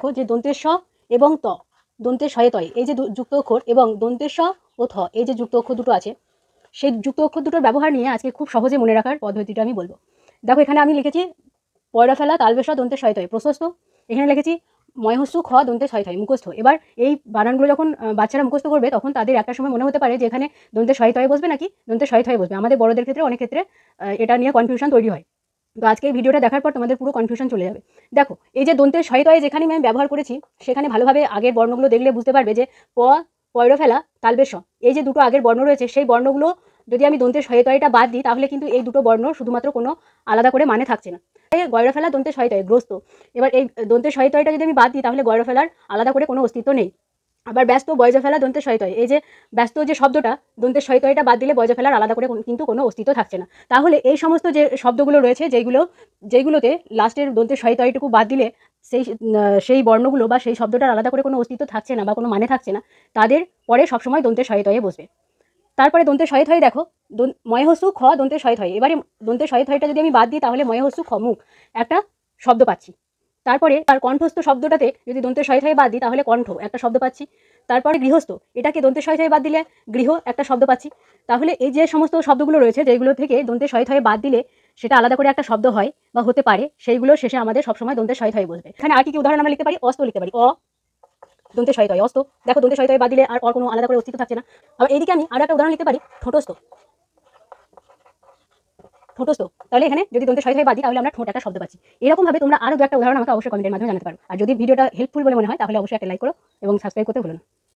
দেখো যে দন্তের স এবং ত, দন্তের শয়ে তয়ে এই যে যুক্ত অক্ষর এবং দন্তের স ও থ এই যে যুক্ত অক্ষর দুটো আছে, সেই যুক্ত অক্ষর দুটোর ব্যবহার নিয়ে আজকে খুব সহজে মনে রাখার পদ্ধতিটা আমি বলবো। দেখো এখানে আমি লিখেছি পয়রা ফেলা তালবেশ দন্তের শয়ে তয়ে প্রশস্ত, এখানে লিখেছি ময়হস্যু খ দন্তের শয়ে তয়ে মুখস্থ। এবার এই বানানগুলো যখন বাচ্চারা মুখস্থ করবে তখন তাদের একটা সময় মনে হতে পারে যে এখানে দন্তের শয়ে তয়ে বসবে নাকি দন্তের শয়ে তয়ে বসবে। আমাদের বড়দের ক্ষেত্রে অনেক ক্ষেত্রে এটা নিয়ে কনফিউশন তৈরি হয়। তো আজকে এই ভিডিওটা দেখার পর তোমাদের পুরো কনফিউশন চলে যাবে। দেখো এই যে দন্তের শয়ে তয়ে যেখানে আমি ব্যবহার করেছি সেখানে ভালোভাবে আগের বর্ণগুলো দেখলে বুঝতে পারবে যে প, পয়রা ফেলা তালবেশ এই যে দুটো আগের বর্ণ রয়েছে সেই বর্ণগুলো যদি আমি দন্তের শয়ে তয়েটা বাদ দিই তাহলে কিন্তু এই দুটো বর্ণ শুধুমাত্র কোনো আলাদা করে মানে থাকছে না। গয়রা ফেলা দন্তের শয়ে তয়ে গ্রস্ত, এবার এই দন্তের শয়ে তয়েটা যদি আমি বাদ দিই তাহলে গয়রা ফেলার আলাদা করে কোনো অস্তিত্ব নেই। আবার ব্যস্ত বয়জা ফেলা দন্তের শয়ে তয়ে, এই যে ব্যস্ত যে শব্দটা দন্তের শয়ে তয়েটা বাদ দিলে বয়জা ফেলার আলাদা করে কিন্তু কোনো অস্তিত্ব থাকছে না। তাহলে এই সমস্ত যে শব্দগুলো রয়েছে যেগুলোতে লাস্টের দন্তের শয়ে তয়েটুকু বাদ দিলে সেই বর্ণগুলো বা সেই শব্দটার আলাদা করে কোনো অস্তিত্ব থাকছে না বা কোনো মানে থাকছে না, তাদের পরে সবসময় দন্তের শয়ে তয়ে বসবে। তারপরে দন্তের শয়ে থয়ে দেখো ময়হস্যু খ দন্তের শয়ে থয়ে, এবারে দন্তের শয়ে থয়েটা যদি আমি বাদ দিই তাহলে ময়হস্যু খ মুখ একটা শব্দ পাচ্ছি। তারপরে তার কণ্ঠস্থ শব্দটাতে যদি দন্তের শয়ে থয়ে বাদ দিই তাহলে কণ্ঠ একটা শব্দ পাচ্ছি। তারপরে গৃহস্থ, এটাকে দন্তের শয়ে থয়ে বাদ দিলে গৃহ একটা শব্দ পাচ্ছি। তাহলে এই যে সমস্ত শব্দগুলো রয়েছে যেগুলো থেকে দন্তের শয়ে থয়ে বাদ দিলে সেটা আলাদা করে একটা শব্দ হয় বা হতে পারে, সেইগুলো শেষে আমাদের সবসময় দন্তের শয়ে থয়ে বসবে। এখানে আর কি উদাহরণ আমরা লিখতে পারি, অস্ত লিখতে পারি, দন্তের শয়ে তয়ে অস্ত। দেখো দন্তের শয়ে তয়ে বাদ দিলে আর কোনো আলাদা করে অস্তিত্ব থাকছে না। আবার এইদিকে আমি আরো একটা উদাহরণ লিখতে পারি, ঠোঁটস্থ। তাহলে এখানে যদি দন্তের শয়ে থয়ে বাদ দিই তাহলে আমরা ঠোঁট একটা শব্দ পাচ্ছি। এরকম ভাবে তোমরা আরো দু একটা উদাহরণ আমাকে অবশ্যই কমেন্টের মাধ্যমে জানাতে পারো। আর যদি ভিডিওটা হেল্পফুল বলে মনে হয় তাহলে অবশ্যই একটা লাইক করো এবং সাবস্ক্রাইব করতে ভুলো না।